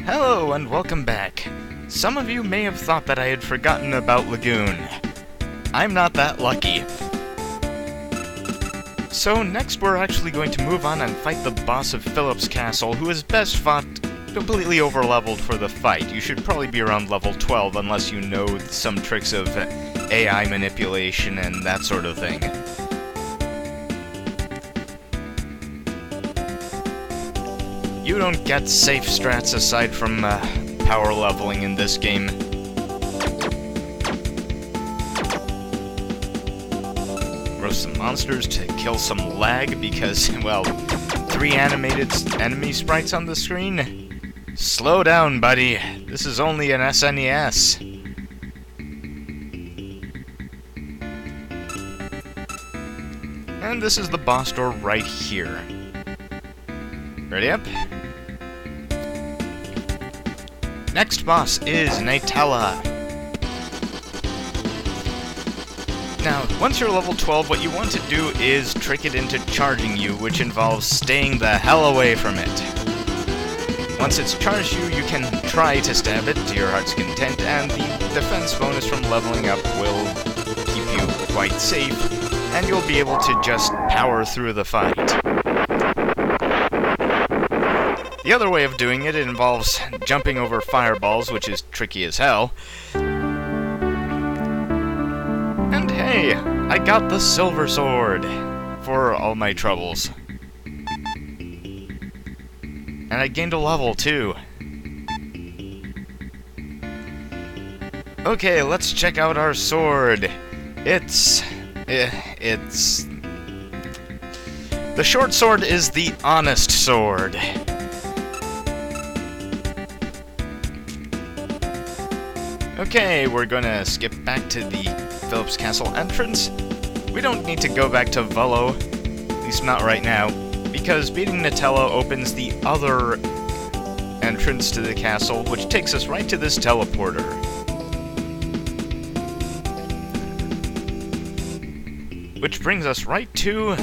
Hello and welcome back. Some of you may have thought that I had forgotten about Lagoon. I'm not that lucky. So next we're actually going to move on and fight the boss of Philip's Castle, who is best fought completely over-leveled for the fight. You should probably be around level 12 unless you know some tricks of AI manipulation and that sort of thing. You don't get safe strats aside from power leveling in this game. Roast some monsters to kill some lag because, well, 3 animated enemy sprites on the screen? Slow down, buddy. This is only an SNES. And this is the boss door right here. Ready up? Next boss is Nitella. Now, once you're level 12, what you want to do is trick it into charging you, which involves staying the hell away from it. Once it's charged you, you can try to stab it to your heart's content, and the defense bonus from leveling up will keep you quite safe, and you'll be able to just power through the fight. The other way of doing it involves jumping over fireballs, which is tricky as hell. And hey, I got the silver sword for all my troubles. And I gained a level too. Okay, let's check out our sword. It's... The short sword is the honest sword. Okay, we're gonna skip back to the Philip's Castle entrance. We don't need to go back to Volo, at least not right now, because beating Nitella opens the other entrance to the castle, which takes us right to this teleporter. Which brings us right to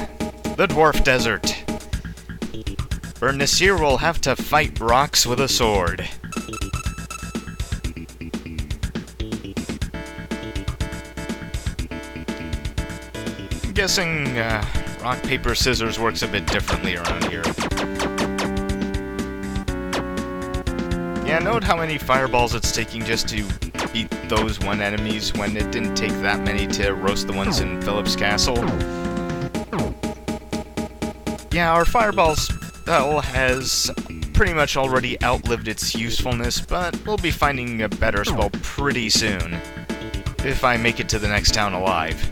the Dwarf Desert, where Nasir will have to fight rocks with a sword. I'm guessing rock, paper, scissors works a bit differently around here. Yeah, note how many fireballs it's taking just to beat those one enemies when it didn't take that many to roast the ones in Philip's Castle. Yeah, our fireball spell has pretty much already outlived its usefulness, but we'll be finding a better spell pretty soon, if I make it to the next town alive.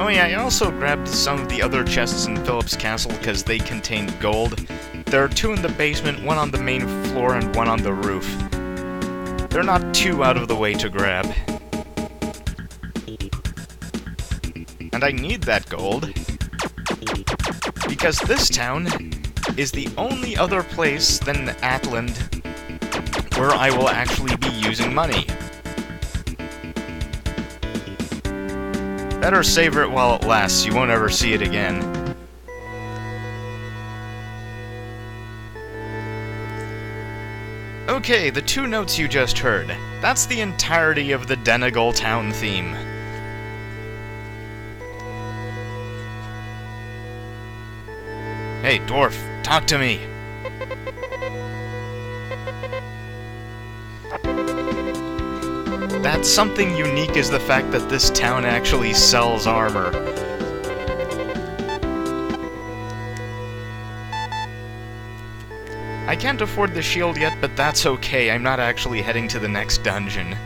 Oh yeah, I also grabbed some of the other chests in Philip's Castle because they contained gold. There are 2 in the basement, 1 on the main floor, and 1 on the roof. They're not too out of the way to grab. And I need that gold, because this town is the only other place than Atland where I will actually be using money. Better savor it while it lasts, you won't ever see it again. Okay, the 2 notes you just heard. That's the entirety of the Denegal town theme. Hey, dwarf, talk to me! That's something unique is the fact that this town actually sells armor. I can't afford the shield yet, but that's okay. I'm not actually heading to the next dungeon.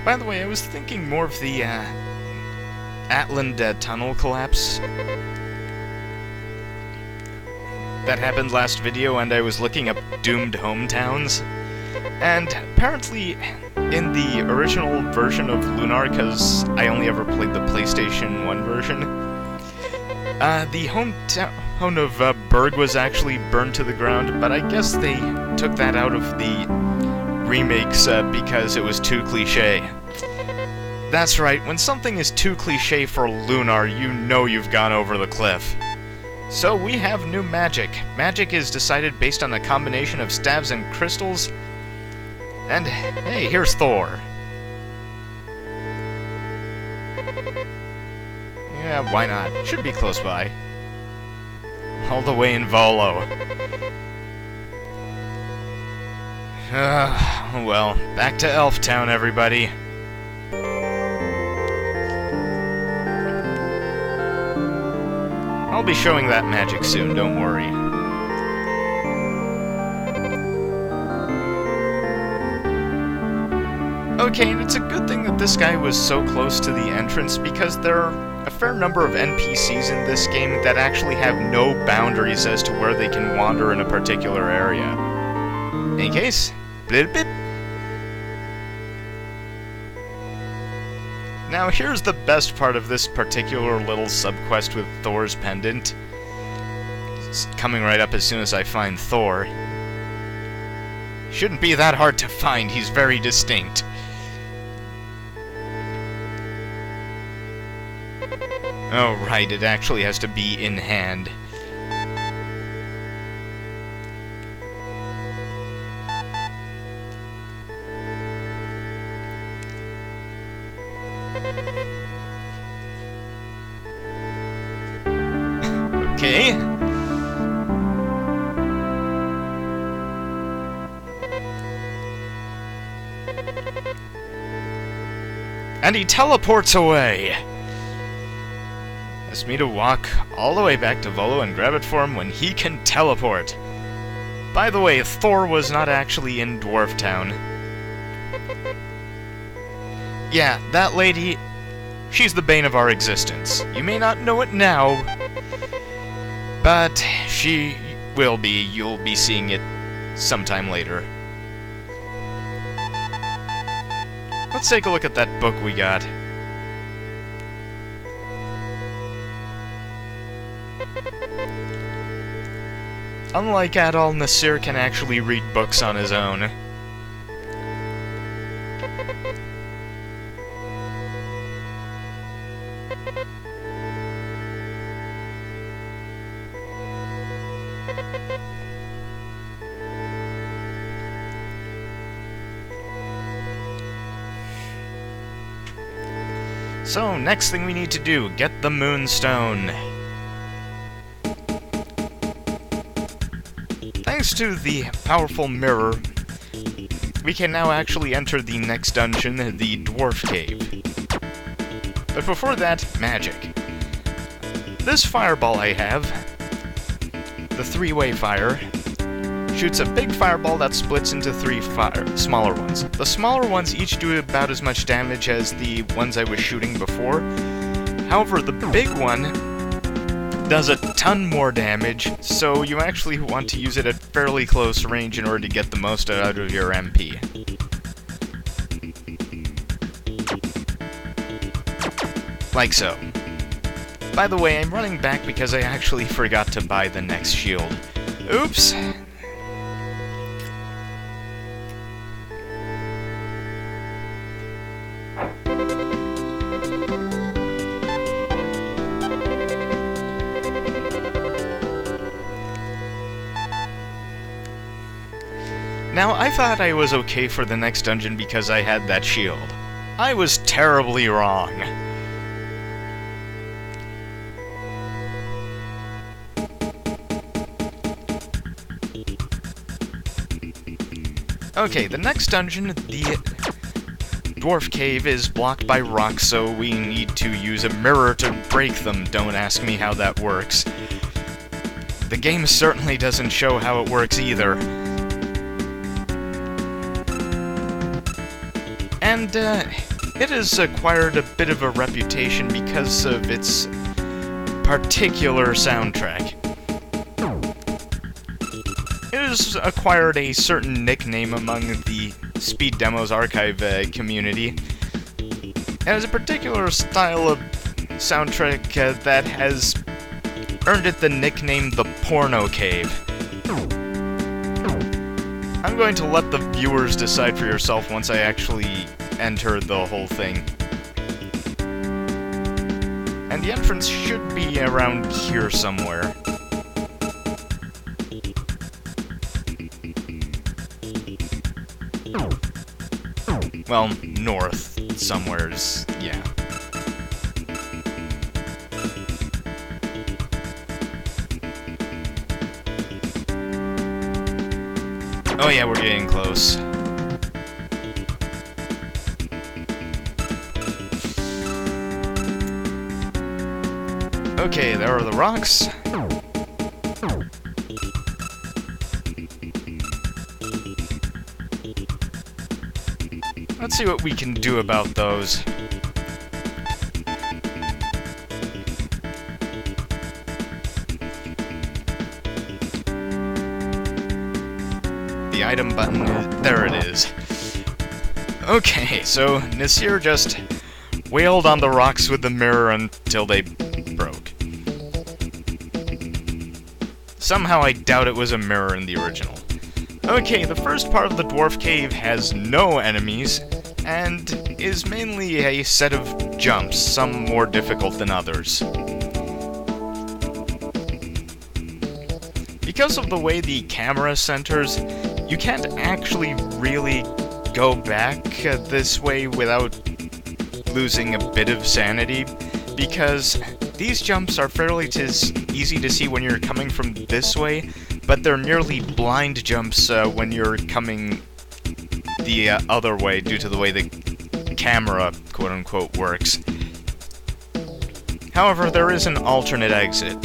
By the way, I was thinking more of the Atland tunnel collapse that happened last video, and I was looking up doomed hometowns. And apparently, in the original version of Lunar, because I only ever played the PlayStation 1 version, the hometown of Berg was actually burned to the ground, but I guess they took that out of the remakes because it was too cliché. That's right, when something is too cliché for Lunar, you know you've gone over the cliff. So we have new magic. Magic is decided based on a combination of stabs and crystals. And hey, here's Thor. Yeah, why not? Should be close by. All the way in Volo. Well, back to Elf Town, everybody. I'll be showing that magic soon, don't worry. Okay, and it's a good thing that this guy was so close to the entrance, because there are a fair number of NPCs in this game that actually have no boundaries as to where they can wander in a particular area. In any case, blip blip. Now here's the best part of this particular little subquest with Thor's pendant. It's coming right up as soon as I find Thor. Shouldn't be that hard to find, he's very distinct. Oh right, it actually has to be in hand. Okay. And he teleports away! Asked me to walk all the way back to Volo and grab it for him when he can teleport. By the way, Thor was not actually in Dwarf Town. Yeah, that lady, she's the bane of our existence. You may not know it now, but she will be. You'll be seeing it sometime later. Let's take a look at that book we got. Unlike Adol, Nasir can actually read books on his own. So, next thing we need to do, get the Moonstone. Thanks to the powerful mirror, we can now actually enter the next dungeon, the Dwarf Cave. But before that, magic. This fireball I have, the three-way fire, shoots a big fireball that splits into three smaller ones. The smaller ones each do about as much damage as the ones I was shooting before. However, the big one does a ton more damage, so you actually want to use it at fairly close range in order to get the most out of your MP. Like so. By the way, I'm running back because I actually forgot to buy the next shield. Oops! Now, I thought I was okay for the next dungeon because I had that shield. I was terribly wrong. Okay, the next dungeon, the Dwarf Cave, is blocked by rocks, so we need to use a mirror to break them. Don't ask me how that works. The game certainly doesn't show how it works either. And, it has acquired a bit of a reputation because of its particular soundtrack. It has acquired a certain nickname among the Speed Demos archive community. It has a particular style of soundtrack that has earned it the nickname the Porno Cave. I'm I'm going to let the viewers decide for yourself once I actually enter the whole thing. And the entrance should be around here somewhere. Well, north somewheres, yeah. Oh yeah, we're getting close. Okay, there are the rocks. Let's see what we can do about those. The item button, there it is. Okay, so Nasir just wailed on the rocks with the mirror until they broke. Somehow I doubt it was a mirror in the original. Okay, the first part of the dwarf cave has no enemies, and is mainly a set of jumps, some more difficult than others. Because of the way the camera centers, you can't actually really go back this way without losing a bit of sanity, because these jumps are fairly easy to see when you're coming from this way, but they're nearly blind jumps when you're coming the other way due to the way the camera, quote-unquote, works. However, there is an alternate exit.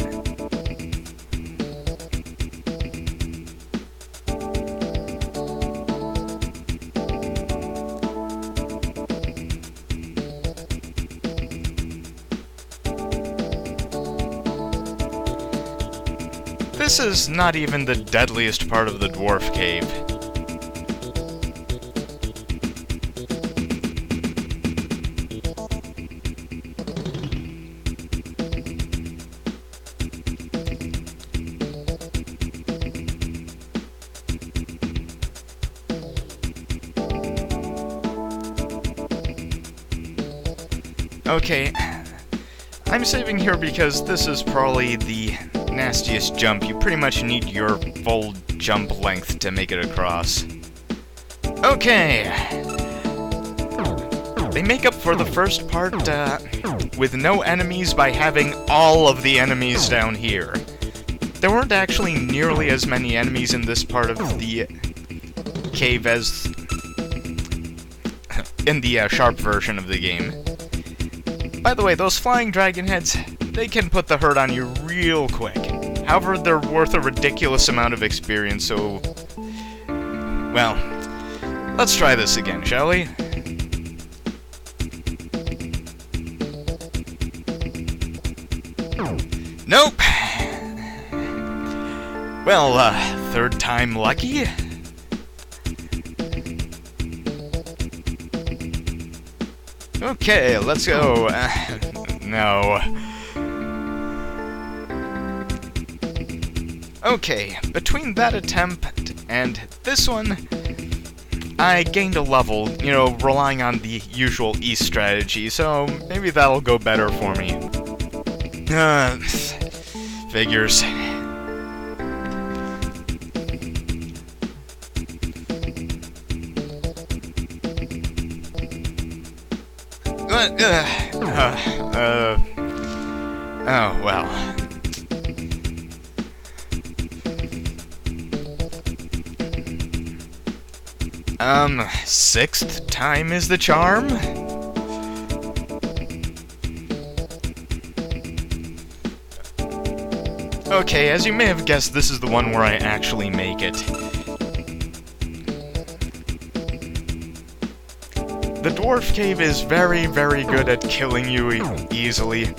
This is not even the deadliest part of the dwarf cave. Okay, I'm saving here because this is probably the nastiest jump. You pretty much need your full jump length to make it across. Okay! They make up for the first part with no enemies by having all of the enemies down here. There weren't actually nearly as many enemies in this part of the cave as in the sharp version of the game. By the way, those flying dragon heads, they can put the hurt on you real quick. However, they're worth a ridiculous amount of experience, so... well, let's try this again, shall we? Nope! Well, third time lucky? Okay, let's go. No. Okay, between that attempt and this one, I gained a level, you know, relying on the usual East strategy, so maybe that'll go better for me. Figures. Oh, well. Sixth time is the charm? Okay, as you may have guessed, this is the one where I actually make it. The dwarf cave is very, very good at killing you easily.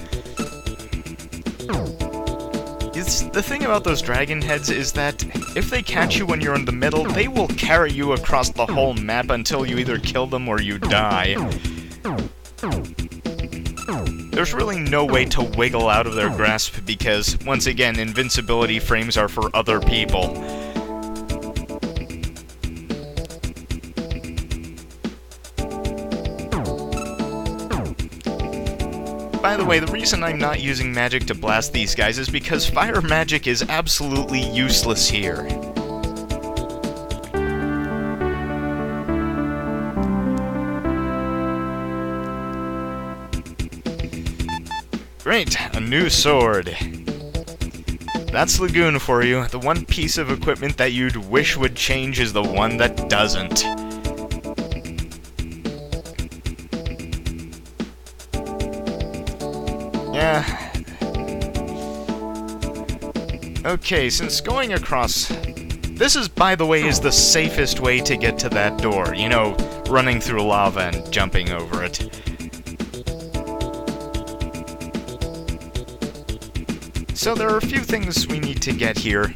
The thing about those dragon heads is that if they catch you when you're in the middle, they will carry you across the whole map until you either kill them or you die. There's really no way to wiggle out of their grasp because, once again, invincibility frames are for other people. By the way, the reason I'm not using magic to blast these guys is because fire magic is absolutely useless here. Great, a new sword. That's Lagoon for you. The one piece of equipment that you'd wish would change is the one that doesn't. Yeah. Okay, since going across... This is, by the way, is the safest way to get to that door. You know, running through lava and jumping over it. So there are a few things we need to get here.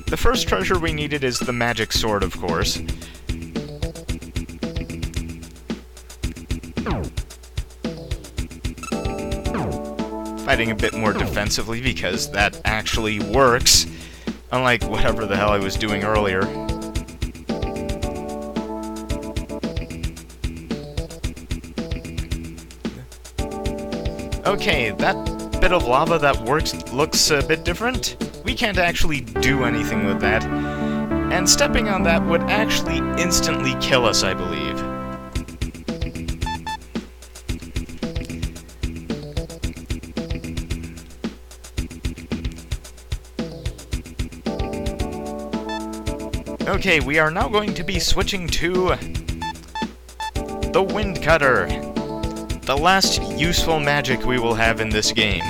The first treasure we needed is the magic sword, of course. Fighting a bit more defensively because that actually works, unlike whatever the hell I was doing earlier. Okay, that bit of lava that looks a bit different. We can't actually do anything with that. And stepping on that would actually instantly kill us, I believe. Okay, we are now going to be switching to the Wind Cutter. The last useful magic we will have in this game.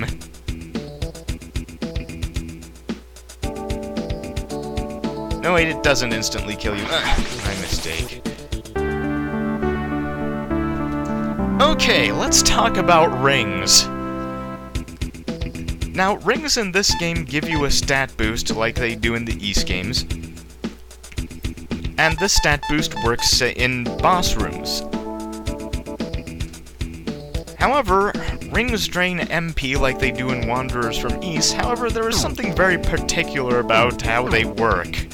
No, wait, it doesn't instantly kill you. My mistake. Okay, let's talk about rings. Now, rings in this game give you a stat boost like they do in the East games. And this stat boost works in boss rooms. However, rings drain MP like they do in Wanderers from East. However, there is something very particular about how they work.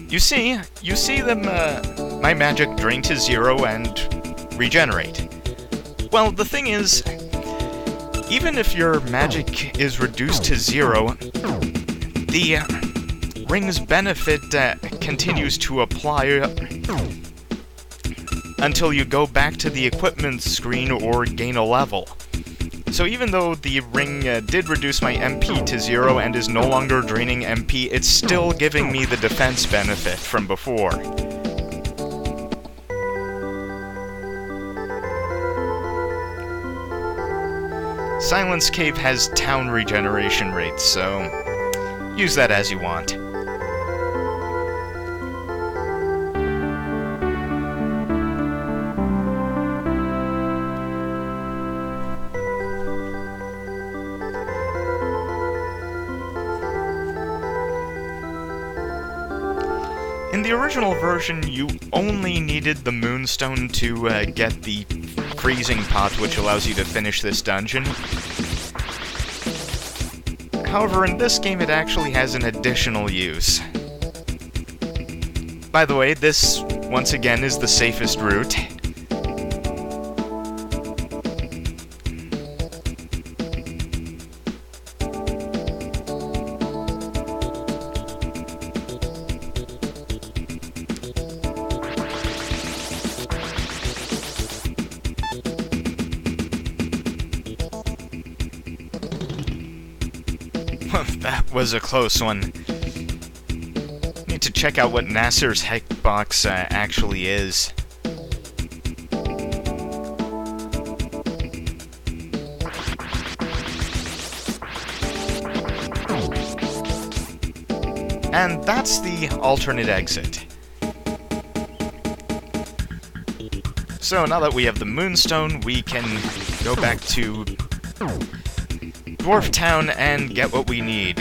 You see them, my magic drain to 0 and regenerate. Well, the thing is, even if your magic is reduced to 0, the ring's benefit continues to apply until you go back to the equipment screen or gain a level. So even though the ring did reduce my MP to 0 and is no longer draining MP, it's still giving me the defense benefit from before. Silence Cave has town regeneration rates, so use that as you want. In the original version, you only needed the Moonstone to get the freezing pot, which allows you to finish this dungeon. However, in this game it actually has an additional use. By the way, this, once again, is the safest route. That was a close one. Need to check out what Nasser's Heckbox actually is. And that's the alternate exit. So now that we have the Moonstone, we can go back to Dwarf Town and get what we need.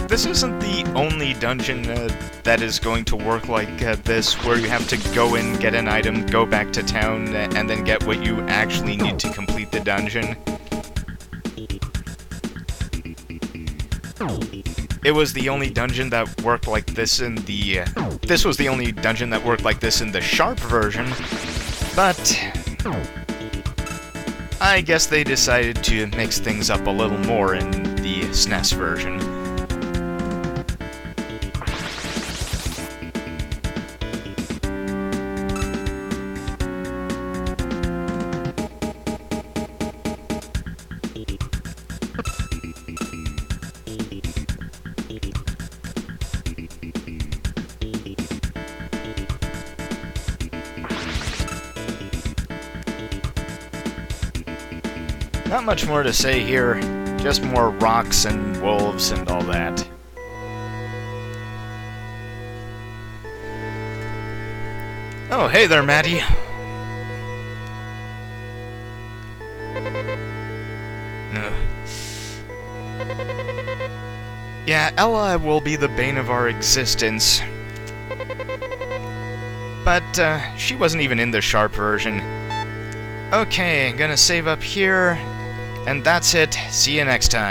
This isn't the only dungeon that is going to work like this, where you have to go in, get an item, go back to town, and then get what you actually need to complete the dungeon. it was the only dungeon that worked like this in the... this was the only dungeon that worked like this in the Sharp version, but I guess they decided to mix things up a little more in the SNES version. Not much more to say here, just more rocks and wolves and all that. Oh, hey there, Maddie. Yeah, Ella will be the bane of our existence. But, she wasn't even in the Sharp version. Okay, I'm gonna save up here. And that's it. See you next time.